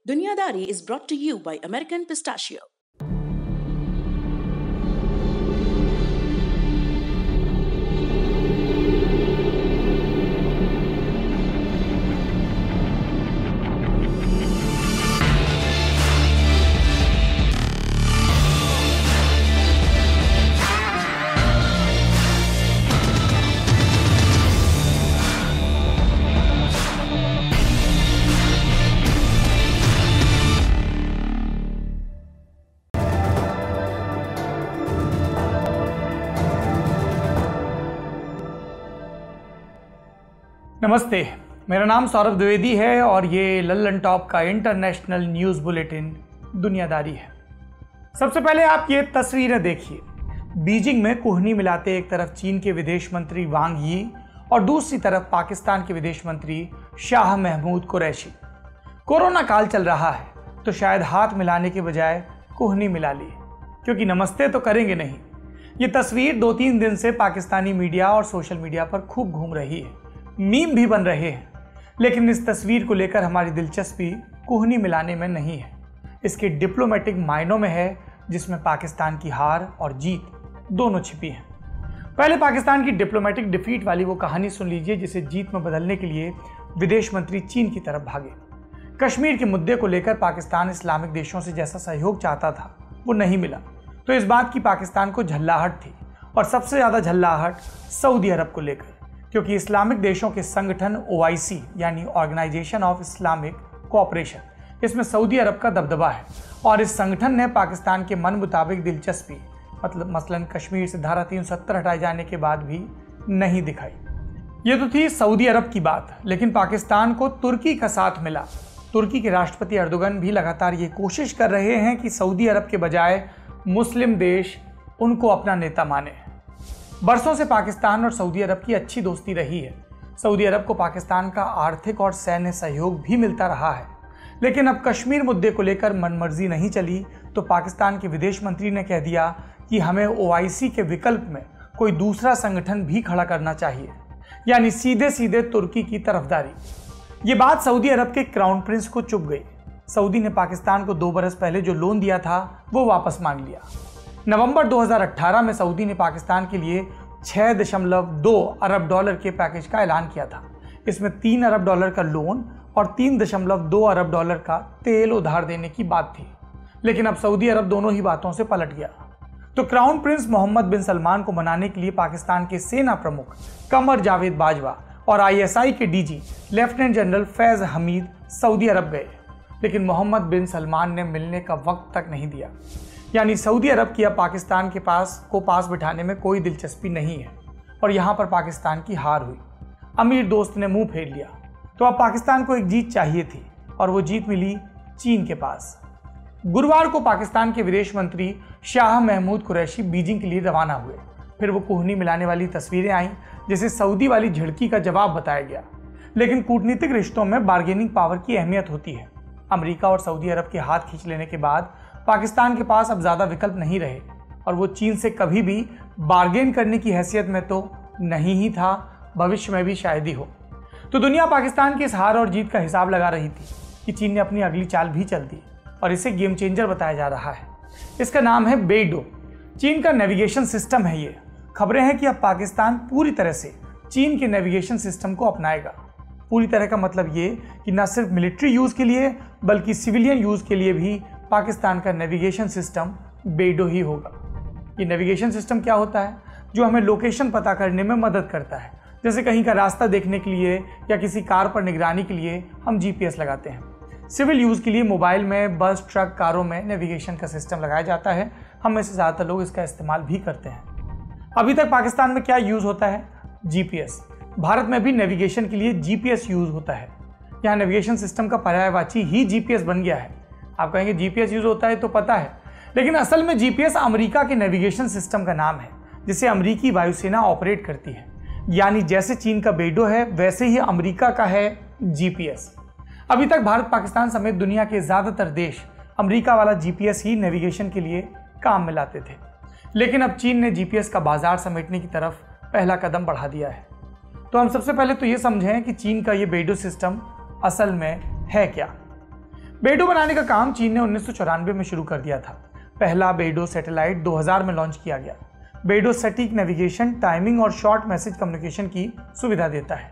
Dunyadari is brought to you by American Pistachio. नमस्ते, मेरा नाम सौरभ द्विवेदी है और ये लल्लन टॉप का इंटरनेशनल न्यूज़ बुलेटिन दुनियादारी है। सबसे पहले आप ये तस्वीरें देखिए। बीजिंग में कुहनी मिलाते एक तरफ चीन के विदेश मंत्री वांग यी और दूसरी तरफ पाकिस्तान के विदेश मंत्री शाह महमूद कुरैशी। कोरोना काल चल रहा है तो शायद हाथ मिलाने के बजाय कुहनी मिला लिए, क्योंकि नमस्ते तो करेंगे नहीं। ये तस्वीर 2-3 दिन से पाकिस्तानी मीडिया और सोशल मीडिया पर खूब घूम रही है, मीम भी बन रहे हैं। लेकिन इस तस्वीर को लेकर हमारी दिलचस्पी कुहनी मिलाने में नहीं है, इसके डिप्लोमेटिक मायनों में है, जिसमें पाकिस्तान की हार और जीत दोनों छिपी हैं। पहले पाकिस्तान की डिप्लोमेटिक डिफीट वाली वो कहानी सुन लीजिए, जिसे जीत में बदलने के लिए विदेश मंत्री चीन की तरफ भागे। कश्मीर के मुद्दे को लेकर पाकिस्तान इस्लामिक देशों से जैसा सहयोग चाहता था वो नहीं मिला, तो इस बात की पाकिस्तान को झल्लाहट थी, और सबसे ज़्यादा झल्लाहट सऊदी अरब को लेकर, क्योंकि इस्लामिक देशों के संगठन OIC यानी ऑर्गेनाइजेशन ऑफ इस्लामिक कोऑपरेशन, इसमें सऊदी अरब का दबदबा है, और इस संगठन ने पाकिस्तान के मन मुताबिक दिलचस्पी मसलन कश्मीर से धारा 370 हटाए जाने के बाद भी नहीं दिखाई। ये तो थी सऊदी अरब की बात, लेकिन पाकिस्तान को तुर्की का साथ मिला। तुर्की के राष्ट्रपति अर्दोगन भी लगातार ये कोशिश कर रहे हैं कि सऊदी अरब के बजाय मुस्लिम देश उनको अपना नेता माने। बरसों से पाकिस्तान और सऊदी अरब की अच्छी दोस्ती रही है। सऊदी अरब को पाकिस्तान का आर्थिक और सैन्य सहयोग भी मिलता रहा है, लेकिन अब कश्मीर मुद्दे को लेकर मनमर्जी नहीं चली तो पाकिस्तान के विदेश मंत्री ने कह दिया कि हमें OIC के विकल्प में कोई दूसरा संगठन भी खड़ा करना चाहिए, यानी सीधे सीधे तुर्की की तरफदारी। ये बात सऊदी अरब के क्राउन प्रिंस को चुभ गई। सऊदी ने पाकिस्तान को 2 बरस पहले जो लोन दिया था वो वापस मांग लिया। नवंबर 2018 में सऊदी ने पाकिस्तान के लिए 6.2 अरब डॉलर के पैकेज का ऐलान किया था। इसमें 3 अरब डॉलर का लोन और 3.2 अरब डॉलर का तेल उधार देने की बात थी, लेकिन अब सऊदी अरब दोनों ही बातों से पलट गया। तो क्राउन प्रिंस मोहम्मद बिन सलमान को मनाने के लिए पाकिस्तान के सेना प्रमुख कमर जावेद बाजवा और ISI के DG lieutenant general Faiz Hameed सऊदी अरब गए, लेकिन मोहम्मद बिन सलमान ने मिलने का वक्त तक नहीं दिया। यानी सऊदी अरब की अब पाकिस्तान के पास बिठाने में कोई दिलचस्पी नहीं है, और यहाँ पर पाकिस्तान की हार हुई। अमीर दोस्त ने मुंह फेर लिया। तो अब पाकिस्तान को एक जीत चाहिए थी, और वो जीत मिली चीन के पास। गुरुवार को पाकिस्तान के विदेश मंत्री शाह महमूद कुरैशी बीजिंग के लिए रवाना हुए। फिर वो कुहनी मिलाने वाली तस्वीरें आईं, जिसे सऊदी वाली झड़की का जवाब बताया गया। लेकिन कूटनीतिक रिश्तों में बार्गेनिंग पावर की अहमियत होती है। अमेरिका और सऊदी अरब के हाथ खींच लेने के बाद पाकिस्तान के पास अब ज़्यादा विकल्प नहीं रहे, और वो चीन से कभी भी बार्गेन करने की हैसियत में तो नहीं ही था, भविष्य में भी शायद ही हो। तो दुनिया पाकिस्तान की इस हार और जीत का हिसाब लगा रही थी कि चीन ने अपनी अगली चाल भी चल दी, और इसे गेम चेंजर बताया जा रहा है। इसका नाम है बेइडो। चीन का नेविगेशन सिस्टम है ये। खबरें हैं कि अब पाकिस्तान पूरी तरह से चीन के नेविगेशन सिस्टम को अपनाएगा। पूरी तरह का मतलब ये कि न सिर्फ मिलिट्री यूज़ के लिए बल्कि सिविलियन यूज़ के लिए भी पाकिस्तान का नेविगेशन सिस्टम बेइडो ही होगा। ये नेविगेशन सिस्टम क्या होता है? जो हमें लोकेशन पता करने में मदद करता है। जैसे कहीं का रास्ता देखने के लिए या किसी कार पर निगरानी के लिए हम GPS लगाते हैं। सिविल यूज़ के लिए मोबाइल में, बस, ट्रक, कारों में नेविगेशन का सिस्टम लगाया जाता है। हम में से ज़्यादातर लोग इसका इस्तेमाल भी करते हैं। अभी तक पाकिस्तान में क्या यूज़ होता है? GPS। भारत में भी नेविगेशन के लिए GPS यूज़ होता है। यहाँ नेविगेशन सिस्टम का पर्यायवाची ही GPS बन गया है। आप कहेंगे GPS यूज़ होता है तो पता है, लेकिन असल में GPS अमेरिका के नेविगेशन सिस्टम का नाम है, जिसे अमेरिकी वायुसेना ऑपरेट करती है। यानी जैसे चीन का बेइडो है, वैसे ही अमेरिका का है GPS। अभी तक भारत, पाकिस्तान समेत दुनिया के ज़्यादातर देश अमेरिका वाला GPS ही नेविगेशन के लिए काम में लाते थे, लेकिन अब चीन ने GPS का बाजार समेटने की तरफ पहला कदम बढ़ा दिया है। तो हम सबसे पहले तो ये समझें कि चीन का ये बेइडो सिस्टम असल में है क्या। बेडो बनाने का काम चीन ने 1994 में शुरू कर दिया था। पहला बेडो सैटेलाइट 2000 में लॉन्च किया गया। बेडो सटीक नेविगेशन, टाइमिंग और शॉर्ट मैसेज कम्युनिकेशन की सुविधा देता है।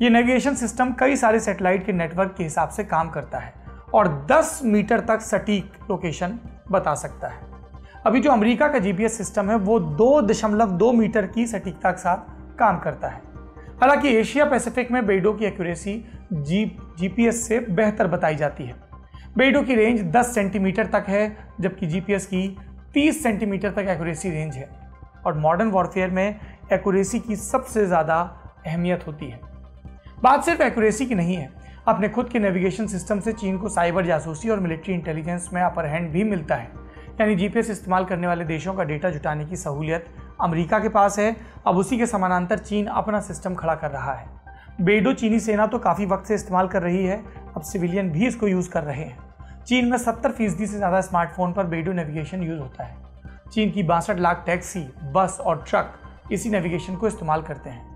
ये नेविगेशन सिस्टम कई सारे सैटेलाइट के नेटवर्क के हिसाब से काम करता है और 10 मीटर तक सटीक लोकेशन बता सकता है। अभी जो अमेरिका का जीपीएस सिस्टम है वो 2.2 मीटर की सटीकता के साथ काम करता है। हालांकि एशिया पैसिफिक में बेडो की एक्यूरेसी जीपीएस से बेहतर बताई जाती है। बेडो की रेंज 10 सेंटीमीटर तक है, जबकि जीपीएस की 30 सेंटीमीटर तक एक्यूरेसी रेंज है। और मॉडर्न वॉरफेयर में एक्यूरेसी की सबसे ज़्यादा अहमियत होती है। बात सिर्फ एक्यूरेसी की नहीं है, अपने खुद के नेविगेशन सिस्टम से चीन को साइबर जासूसी और मिलिट्री इंटेलिजेंस में अपर हैंड भी मिलता है। यानी जीपीएस इस्तेमाल करने वाले देशों का डेटा जुटाने की सहूलियत अमेरिका के पास है। अब उसी के समानांतर चीन अपना सिस्टम खड़ा कर रहा है। बेडो चीनी सेना तो काफ़ी वक्त से इस्तेमाल कर रही है, अब सिविलियन भी इसको यूज़ कर रहे हैं। चीन में 70% से ज़्यादा स्मार्टफोन पर बेडो नेविगेशन यूज़ होता है। चीन की 62 लाख टैक्सी, बस और ट्रक इसी नेविगेशन को इस्तेमाल करते हैं।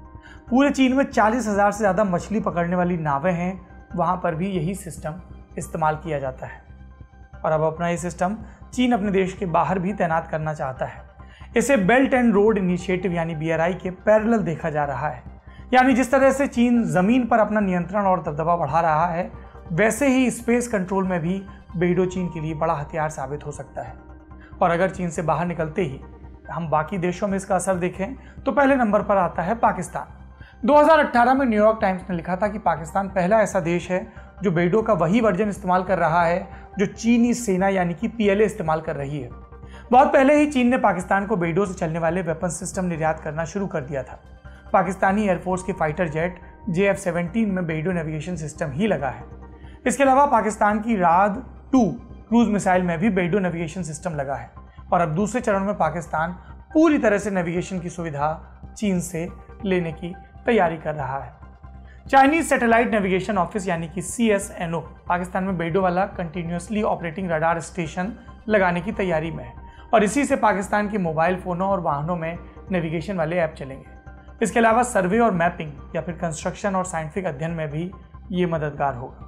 पूरे चीन में 40,000 से ज़्यादा मछली पकड़ने वाली नावें हैं, वहाँ पर भी यही सिस्टम इस्तेमाल किया जाता है। और अब अपना ये सिस्टम चीन अपने देश के बाहर भी तैनात करना चाहता है। इसे बेल्ट एंड रोड इनिशिएटिव यानी BRI के पैरेलल देखा जा रहा है। यानी जिस तरह से चीन ज़मीन पर अपना नियंत्रण और दबदबा बढ़ा रहा है, वैसे ही स्पेस कंट्रोल में भी बेडो चीन के लिए बड़ा हथियार साबित हो सकता है। और अगर चीन से बाहर निकलते ही हम बाकी देशों में इसका असर देखें तो पहले नंबर पर आता है पाकिस्तान। 2018 में न्यूयॉर्क टाइम्स ने लिखा था कि पाकिस्तान पहला ऐसा देश है जो बेडो का वही वर्जन इस्तेमाल कर रहा है जो चीनी सेना यानी कि PLA इस्तेमाल कर रही है। बहुत पहले ही चीन ने पाकिस्तान को बेडो से चलने वाले वेपन सिस्टम निर्यात करना शुरू कर दिया था। पाकिस्तानी एयरफोर्स के फाइटर जेट JF-17 में बेडो नेविगेशन सिस्टम ही लगा है। इसके अलावा पाकिस्तान की राद 2 क्रूज मिसाइल में भी बेडो नेविगेशन सिस्टम लगा है। और अब दूसरे चरण में पाकिस्तान पूरी तरह से नेविगेशन की सुविधा चीन से लेने की तैयारी कर रहा है। चाइनीज सैटेलाइट नेविगेशन ऑफिस यानी कि CSNO पाकिस्तान में बेडो वाला कंटिन्यूसली ऑपरेटिंग रडार स्टेशन लगाने की तैयारी में है और इसी से पाकिस्तान के मोबाइल फ़ोनों और वाहनों में नेविगेशन वाले ऐप चलेंगे। इसके अलावा सर्वे और मैपिंग या फिर कंस्ट्रक्शन और साइंटिफिक अध्ययन में भी ये मददगार होगा।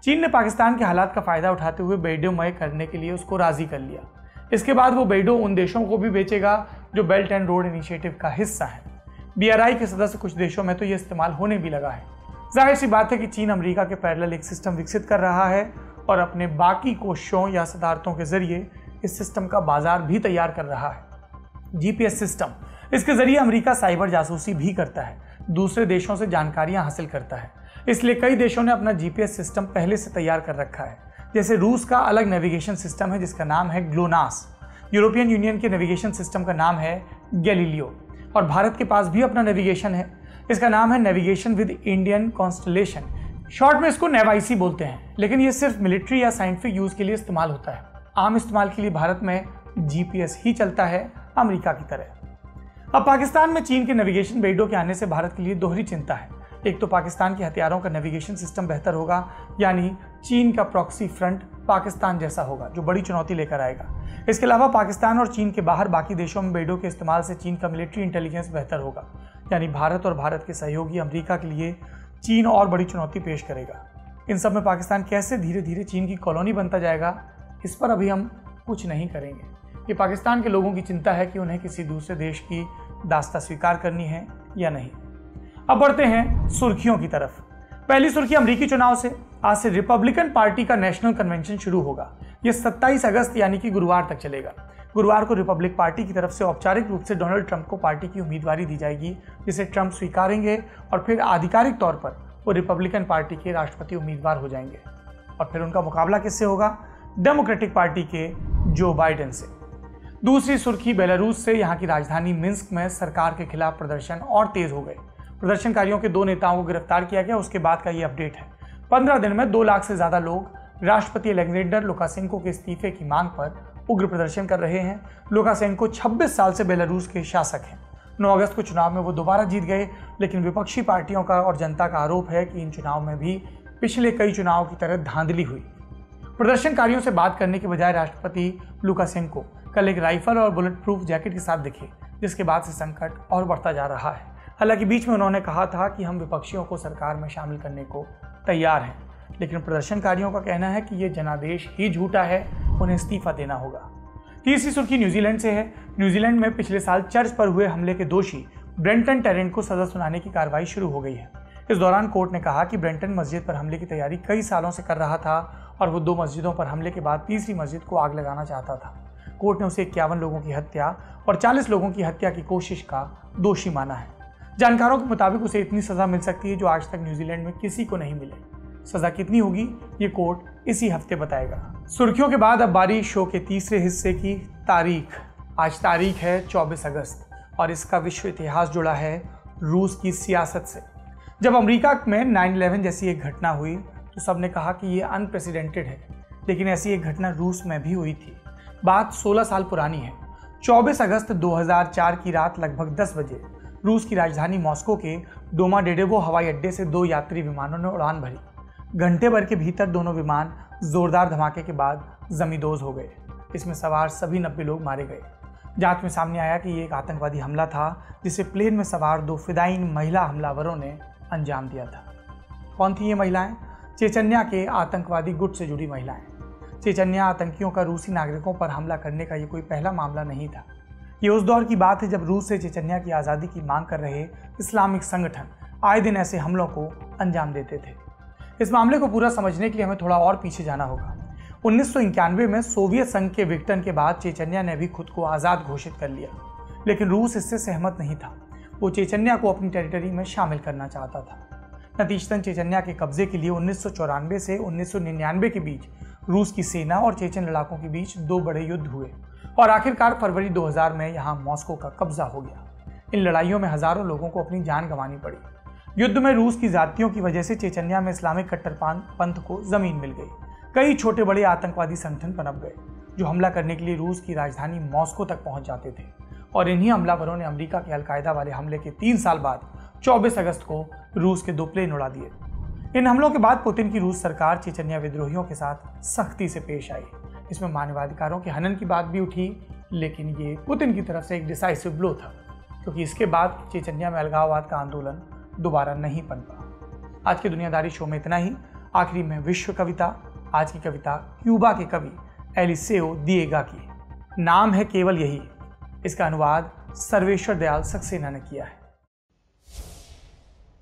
चीन ने पाकिस्तान के हालात का फ़ायदा उठाते हुए बेडोमय करने के लिए उसको राज़ी कर लिया। इसके बाद वो बेडो उन देशों को भी बेचेगा जो बेल्ट एंड रोड इनिशिएटिव का हिस्सा है। BRI के सदस्य कुछ देशों में तो ये इस्तेमाल होने भी लगा है। जाहिर सी बात है कि चीन अमेरिका के पैरेलल एक सिस्टम विकसित कर रहा है और अपने बाकी कोशिशों या सदारतों के जरिए इस सिस्टम का बाजार भी तैयार कर रहा है। GPS सिस्टम, इसके जरिए अमेरिका साइबर जासूसी भी करता है, दूसरे देशों से जानकारियां हासिल करता है। इसलिए कई देशों ने अपना GPS सिस्टम पहले से तैयार कर रखा है। जैसे रूस का अलग नेविगेशन सिस्टम है जिसका नाम है ग्लोनास। यूरोपियन यूनियन के नेविगेशन सिस्टम का नाम है गैलीलियो। और भारत के पास भी अपना नेविगेशन है, इसका नाम है navigation with Indian constellation. Short में इसको नेवाईसी बोलते हैं, लेकिन ये सिर्फ मिलिट्री या साइंटिफिक यूज़ के लिए इस्तेमाल होता है। आम इस्तेमाल के लिए भारत में GPS ही चलता है, अमेरिका की तरह। अब पाकिस्तान में चीन के नेविगेशन बेडो के आने से भारत के लिए दोहरी चिंता है। एक तो पाकिस्तान के हथियारों का नेविगेशन सिस्टम बेहतर होगा, यानी चीन का प्रॉक्सी फ्रंट पाकिस्तान जैसा होगा, जो बड़ी चुनौती लेकर आएगा। इसके अलावा पाकिस्तान और चीन के बाहर बाकी देशों में बेडो के इस्तेमाल से चीन का मिलिट्री इंटेलिजेंस बेहतर होगा, यानी भारत और भारत के सहयोगी अमेरिका के लिए चीन और बड़ी चुनौती पेश करेगा। इन सब में पाकिस्तान कैसे धीरे धीरे चीन की कॉलोनी बनता जाएगा, इस पर अभी हम कुछ नहीं करेंगे। ये पाकिस्तान के लोगों की चिंता है कि उन्हें किसी दूसरे देश की दास्ता स्वीकार करनी है या नहीं। अब बढ़ते हैं सुर्खियों की तरफ। पहली सुर्खी अमेरिकी चुनाव से। आज से रिपब्लिकन पार्टी का नेशनल कन्वेंशन शुरू होगा। यह 27 अगस्त यानी कि गुरुवार तक चलेगा। गुरुवार को रिपब्लिक पार्टी की तरफ से औपचारिक रूप से डोनाल्ड ट्रंप को पार्टी की उम्मीदवारी दी जाएगी, जिसे ट्रंप स्वीकारेंगे और फिर आधिकारिक तौर पर वो रिपब्लिकन पार्टी के राष्ट्रपति उम्मीदवार हो जाएंगे। और फिर उनका मुकाबला किससे होगा? डेमोक्रेटिक पार्टी के जो बाइडेन से। दूसरी सुर्खी बेलारूस से। यहाँ की राजधानी मिन्स्क में सरकार के खिलाफ प्रदर्शन और तेज हो गए। प्रदर्शनकारियों के 2 नेताओं को गिरफ्तार किया गया, उसके बाद का ये अपडेट है। 15 दिन में 2 लाख से ज़्यादा लोग राष्ट्रपति अलेक्जेंडर लुकाशेंको के इस्तीफे की मांग पर उग्र प्रदर्शन कर रहे हैं। लुकाशेंको 26 साल से बेलारूस के शासक हैं। 9 अगस्त को चुनाव में वो दोबारा जीत गए, लेकिन विपक्षी पार्टियों का और जनता का आरोप है कि इन चुनाव में भी पिछले कई चुनावों की तरह धांधली हुई। प्रदर्शनकारियों से बात करने के बजाय राष्ट्रपति लुकाशेंको कल एक राइफल और बुलेट प्रूफ जैकेट के साथ दिखे, जिसके बाद से संकट और बढ़ता जा रहा है। हालांकि बीच में उन्होंने कहा था कि हम विपक्षियों को सरकार में शामिल करने को तैयार हैं। लेकिन प्रदर्शनकारियों का कहना है कि ये जनादेश ही झूठा है, उन्हें इस्तीफा देना होगा। तीसरी सुर्खी न्यूजीलैंड से है। न्यूजीलैंड में पिछले साल चर्च पर हुए हमले के दोषी ब्रेंटन टेरेंट को सजा सुनाने की कार्रवाई शुरू हो गई है। इस दौरान कोर्ट ने कहा कि ब्रेंटन मस्जिद पर हमले की तैयारी कई सालों से कर रहा था और वो 2 मस्जिदों पर हमले के बाद तीसरी मस्जिद को आग लगाना चाहता था। कोर्ट ने उसे 51 लोगों की हत्या और 40 लोगों की हत्या की कोशिश का दोषी माना है। जानकारों के मुताबिक उसे इतनी सजा मिल सकती है जो आज तक न्यूजीलैंड में किसी को नहीं मिले। सजा कितनी होगी ये कोर्ट इसी हफ्ते बताएगा। सुर्खियों के बाद अब बारी शो के तीसरे हिस्से की तारीख। आज तारीख है 24 अगस्त और इसका विश्व इतिहास जुड़ा है रूस की सियासत से। जब अमेरिका में 9/11 जैसी एक घटना हुई तो सबने कहा कि ये अनप्रेसिडेंटेड है, लेकिन ऐसी एक घटना रूस में भी हुई थी। बात 16 साल पुरानी है। 24 अगस्त 2004 की रात लगभग 10 बजे रूस की राजधानी मॉस्को के डोमोडेडोवो हवाई अड्डे से 2 यात्री विमानों ने उड़ान भरी। घंटे भर के भीतर दोनों विमान जोरदार धमाके के बाद जमींदोज हो गए। इसमें सवार सभी 90 लोग मारे गए। जांच में सामने आया कि ये एक आतंकवादी हमला था जिसे प्लेन में सवार 2 फिदायीन महिला हमलावरों ने अंजाम दिया था। कौन थी ये महिलाएं? चेचन्या के आतंकवादी गुट से जुड़ी महिलाएं। चेचन्या आतंकियों का रूसी नागरिकों पर हमला करने का ये कोई पहला मामला नहीं था। ये उस दौर की बात है जब रूस से चेचन्या की आज़ादी की मांग कर रहे इस्लामिक संगठन आए दिन ऐसे हमलों को अंजाम देते थे। इस मामले को पूरा समझने के लिए हमें थोड़ा और पीछे जाना होगा। 1991 में सोवियत संघ के विघटन के बाद चेचन्या ने भी खुद को आज़ाद घोषित कर लिया, लेकिन रूस इससे सहमत नहीं था। वो चेचन्या को अपनी टेरिटरी में शामिल करना चाहता था। नतीजतन चेचन्या के कब्जे के लिए 1994 से 1999 के बीच रूस की सेना और चेचन लड़ाकों के बीच 2 बड़े युद्ध हुए और आखिरकार फरवरी 2000 में यहाँ मॉस्को का कब्जा हो गया। इन लड़ाइयों में हजारों लोगों को अपनी जान गंवानी पड़ी। युद्ध में रूस की जातियों की वजह से चेचन्या में इस्लामिक कट्टरपंथ को जमीन मिल गई। कई छोटे बड़े आतंकवादी संगठन पनप गए जो हमला करने के लिए रूस की राजधानी मॉस्को तक पहुंच जाते थे और इन्हीं हमलावरों ने अमेरिका के अलकायदा वाले हमले के 3 साल बाद 24 अगस्त को रूस के 2 प्लेन उड़ा दिए। इन हमलों के बाद पुतिन की रूस सरकार चेचन्या विद्रोहियों के साथ सख्ती से पेश आई। इसमें मानवाधिकारों के हनन की बात भी उठी, लेकिन ये पुतिन की तरफ से एक डिसाइसिव ब्लो था, क्योंकि इसके बाद चेचन्या में अलगाववाद का आंदोलन दोबारा नहीं पनपा। आज के दुनियादारी शो में इतना ही। आखिरी में विश्व कविता। आज की कविता क्यूबा के कवि एलिसेओ दिएगा की। नाम है केवल यही। इसका अनुवाद सर्वेश्वर दयाल सक्सेना ने किया है।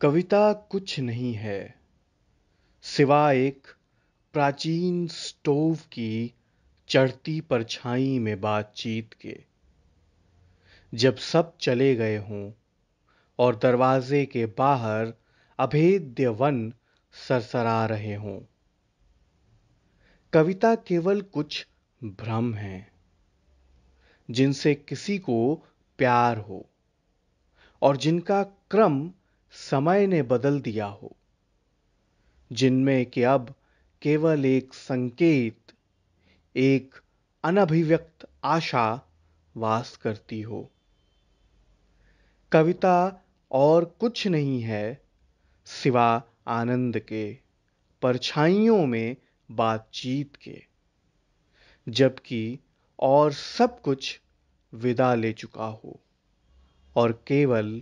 कविता कुछ नहीं है सिवा एक प्राचीन स्टोव की चढ़ती परछाई में बातचीत के। जब सब चले गए हों और दरवाजे के बाहर अभेद्य वन सरसरा रहे हों। कविता केवल कुछ भ्रम हैं जिनसे किसी को प्यार हो और जिनका क्रम समय ने बदल दिया हो, जिनमें कि अब केवल एक संकेत, एक अनभिव्यक्त आशा वास करती हो। कविता और कुछ नहीं है सिवा आनंद के, परछाइयों में बातचीत के, जबकि और सब कुछ विदा ले चुका हो और केवल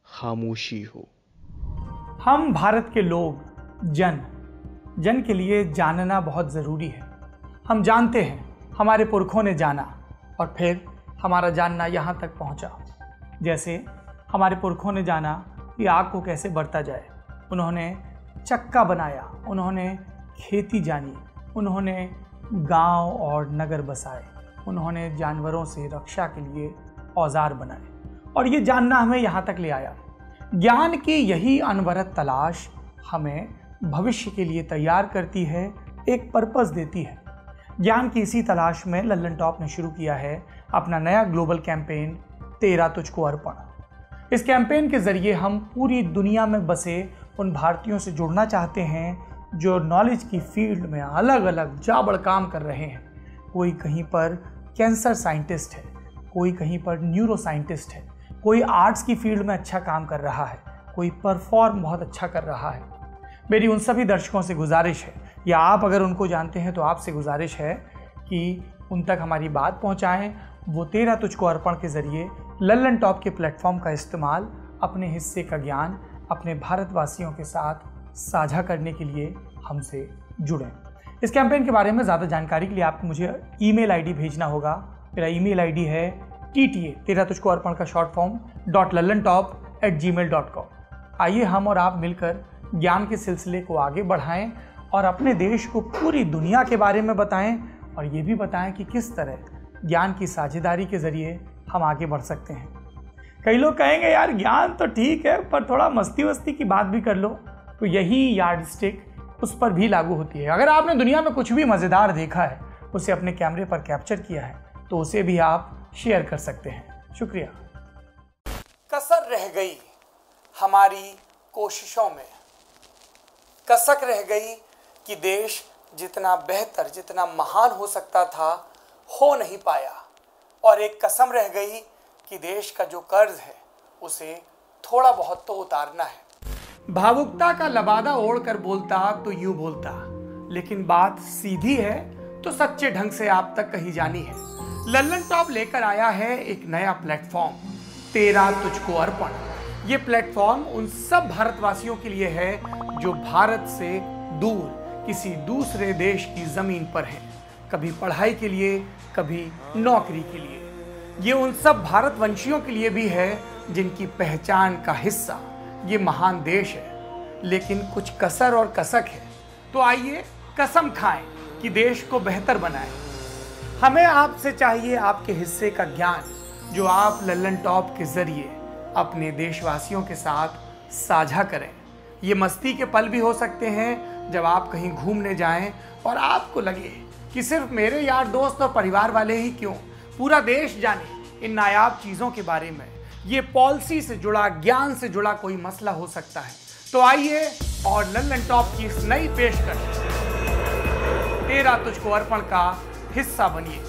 खामोशी हो। हम भारत के लोग जन के लिए जानना बहुत ज़रूरी है। हम जानते हैं हमारे पुरखों ने जाना और फिर हमारा जानना यहाँ तक पहुँचा। जैसे हमारे पुरखों ने जाना कि आग को कैसे बरता जाए, उन्होंने चक्का बनाया, उन्होंने खेती जानी, उन्होंने गांव और नगर बसाए, उन्होंने जानवरों से रक्षा के लिए औजार बनाए और ये जानना हमें यहाँ तक ले आया। ज्ञान की यही अनवरत तलाश हमें भविष्य के लिए तैयार करती है, एक पर्पस देती है। ज्ञान की इसी तलाश में लल्लन टॉप ने शुरू किया है अपना नया ग्लोबल कैंपेन तेरा तुझको अर्पण। इस कैंपेन के जरिए हम पूरी दुनिया में बसे उन भारतीयों से जुड़ना चाहते हैं जो नॉलेज की फील्ड में अलग अलग जाबड़ काम कर रहे हैं। कोई कहीं पर कैंसर साइंटिस्ट है, कोई कहीं पर न्यूरो साइंटिस्ट है, कोई आर्ट्स की फील्ड में अच्छा काम कर रहा है, कोई परफॉर्म बहुत अच्छा कर रहा है। मेरी उन सभी दर्शकों से गुजारिश है, या आप अगर उनको जानते हैं तो आपसे गुजारिश है कि उन तक हमारी बात पहुंचाएं। वो तेरा तुझको अर्पण के ज़रिए लल्लन टॉप के प्लेटफॉर्म का इस्तेमाल अपने हिस्से का ज्ञान अपने भारतवासियों के साथ साझा करने के लिए हमसे जुड़ें। इस कैंपेन के बारे में ज़्यादा जानकारी के लिए आपको मुझे ईमेल आईडी भेजना होगा। मेरा ईमेल आईडी है TTA तेरा तुझको अर्पण का शॉर्ट फॉर्म .lallantop@gmail.com। आइए हम और आप मिलकर ज्ञान के सिलसिले को आगे बढ़ाएं और अपने देश को पूरी दुनिया के बारे में बताएं और ये भी बताएं कि किस तरह ज्ञान की साझेदारी के जरिए हम आगे बढ़ सकते हैं। कई लोग कहेंगे यार ज्ञान तो ठीक है पर थोड़ा मस्ती वस्ती की बात भी कर लो, तो यही यार्ड स्टिक उस पर भी लागू होती है। अगर आपने दुनिया में कुछ भी मज़ेदार देखा है, उसे अपने कैमरे पर कैप्चर किया है, तो उसे भी आप शेयर कर सकते हैं। शुक्रिया। कसर रह गई हमारी कोशिशों में, कसक रह गई कि देश जितना बेहतर, जितना महान हो सकता था, हो नहीं पाया। और एक कसम रह गई कि देश का जो कर्ज है उसे थोड़ा बहुत तो उतारना है। भावुकता का लबादा ओढ़कर बोलता तो यूं बोलता, लेकिन बात सीधी है तो सच्चे ढंग से आप तक कही जानी है। लल्लन टॉप लेकर आया है एक नया प्लेटफॉर्म, तेरा तुझको अर्पण। ये प्लेटफॉर्म उन सब भारतवासियों के लिए है जो भारत से दूर किसी दूसरे देश की जमीन पर हैं, कभी पढ़ाई के लिए, कभी नौकरी के लिए। ये उन सब भारतवंशियों के लिए भी है जिनकी पहचान का हिस्सा ये महान देश है, लेकिन कुछ कसर और कसक है। तो आइए कसम खाएं कि देश को बेहतर बनाएं। हमें आपसे चाहिए आपके हिस्से का ज्ञान, जो आप लल्लन टॉप के जरिए अपने देशवासियों के साथ साझा करें। ये मस्ती के पल भी हो सकते हैं जब आप कहीं घूमने जाएं और आपको लगे कि सिर्फ मेरे यार दोस्त और परिवार वाले ही क्यों, पूरा देश जाने इन नायाब चीज़ों के बारे में। ये पॉलिसी से जुड़ा, ज्ञान से जुड़ा कोई मसला हो सकता है। तो आइए और लल्लन टॉप की इस नई पेशकश तेरा तुझको अर्पण का हिस्सा बनिए।